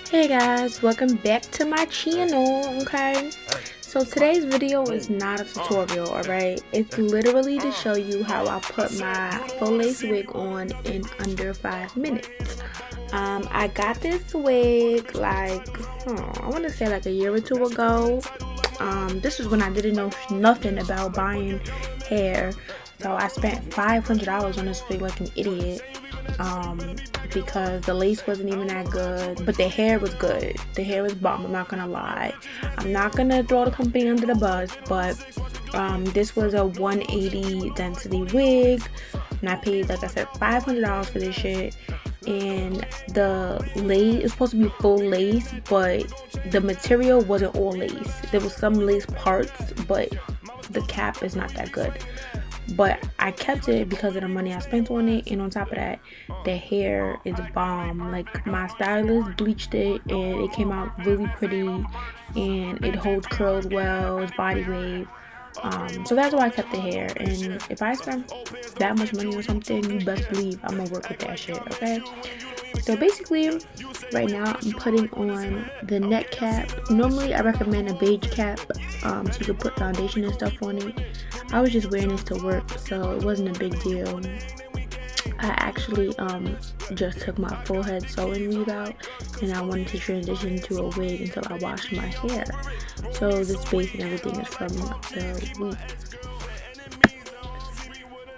Hey guys, welcome back to my channel. Okay, so today's video is not a tutorial, alright? It's literally to show you how I put my full lace wig on in under 5 minutes. I got this wig like I want to say like a year or two ago. This is when I didn't know nothing about buying hair, so I spent $500 on this wig like an idiot. Because the lace wasn't even that good, but the hair was good. The hair was bomb, I'm not gonna lie. I'm not gonna throw the company under the bus, but this was a 180 density wig, and I paid, like I said, $500 for this shit. And the lace is supposed to be full lace, but the material wasn't all lace. There was some lace parts, but the cap is not that good. But I kept it because of the money I spent on it, and on top of that, the hair is bomb. Like, my stylist bleached it and it came out really pretty, and it holds curls well, it's body wave. So that's why I kept the hair. And if I spend that much money on something, you best believe I'm gonna work with that shit, okay? So basically, right now I'm putting on the neck cap. Normally I recommend a beige cap, so you can put foundation and stuff on it. I was just wearing this to work, so it wasn't a big deal. I actually just took my full head sewing weave out, and I wanted to transition to a wig until I washed my hair. So this base and everything is from the weave.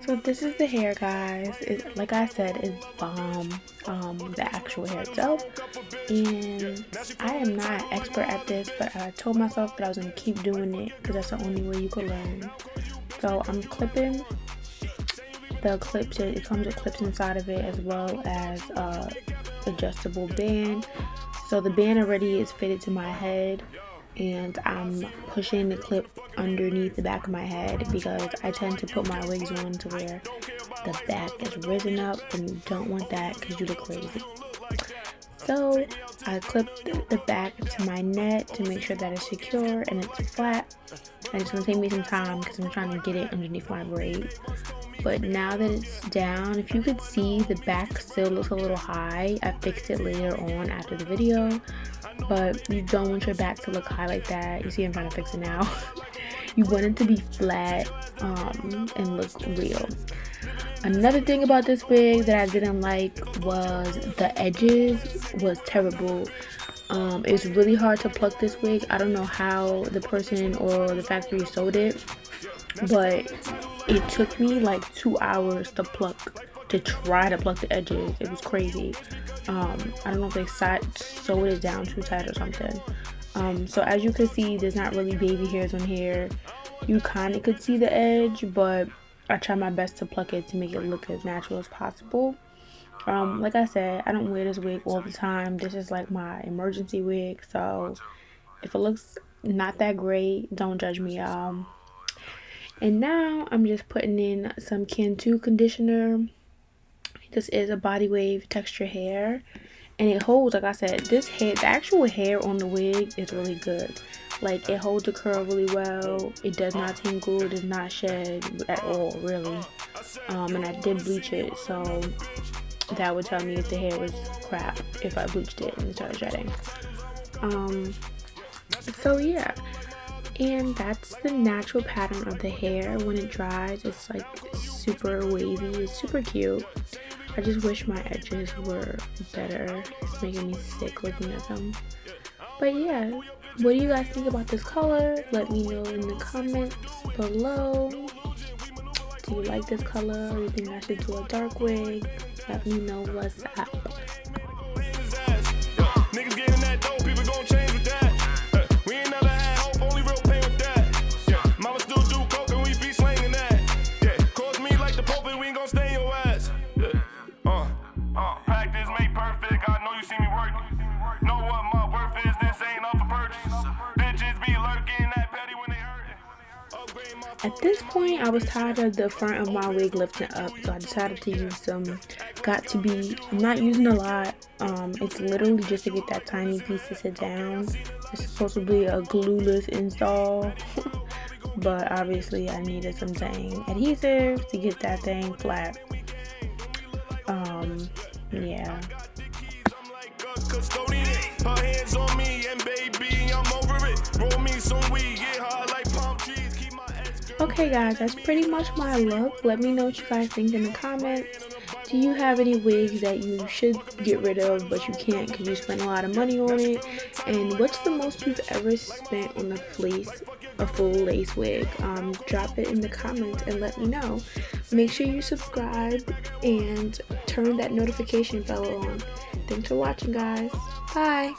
So this is the hair, guys. Like I said, it's bomb, the actual hair itself. And I am not an expert at this, but I told myself that I was going to keep doing it because that's the only way you could learn. So I'm clipping the clips. It comes with clips inside of it, as well as adjustable band. So the band already is fitted to my head, and I'm pushing the clip underneath the back of my head because I tend to put my wigs on to where the back is risen up, and you don't want that because you look crazy. So I clipped the back to my neck to make sure that it's secure and it's flat. And it's going to take me some time because I'm trying to get it underneath my braid. But now that it's down, if you could see, the back still looks a little high. I fixed it later on after the video, but you don't want your back to look high like that. You see I'm trying to fix it now. You want it to be flat and look real. Another thing about this wig that I didn't like was the edges was terrible. It's really hard to pluck this wig. I don't know how the person or the factory sewed it, but it took me like 2 hours to try to pluck the edges. It was crazy. I don't know if they sewed it down too tight or something. So as you can see, there's not really baby hairs on here. You kind of could see the edge, but I try my best to pluck it to make it look as natural as possible. Like I said, I don't wear this wig all the time. This is like my emergency wig, so if it looks not that great, don't judge me, y'all. And now I'm just putting in some Cantu conditioner. This is a body wave texture hair, and it holds, like I said, this hair, the actual hair on the wig is really good. Like, it holds the curl really well. It does not tingle, it does not shed at all, really. And I did bleach it, so that would tell me if the hair was crap if I bleached it and it started shedding. So yeah, and that's the natural pattern of the hair. When it dries, it's like super wavy. It's super cute. I just wish my edges were better. It's making me sick looking at them. But yeah, what do you guys think about this color? Let me know in the comments below. Do you like this color, or do you think I should do a dark wig? Let me know what's up. Niggas getting that dope, people gon' change with that. We ain't never had hope, only real pain with that. Mama still do coke and we be slanging that. Cause me like the Pope and we ain't gon' stay in your ass. Practice make perfect, I know you see me working. Know what my worth is, this ain't up for purchase. Bitches be lurking that petty when they hurt. At this point, I was tired of the front of my wig lifting up, so I decided to use some Got2b. I'm not using a lot. It's literally just to get that tiny piece to sit down. It's supposed to be a glueless install, but obviously I needed some dang adhesive to get that thing flat. Yeah. Her hands on me, and baby, I'm over it. Roll me some weed, get high like palm trees. Keep my ex-girl. Okay guys, that's pretty much my look. Let me know what you guys think in the comments. Do you have any wigs that you should get rid of but you can't because you spent a lot of money on it? And what's the most you've ever spent on a fleece, a full lace wig? Drop it in the comments and let me know. Make sure you subscribe and turn that notification bell on. Thanks for watching, guys. Bye.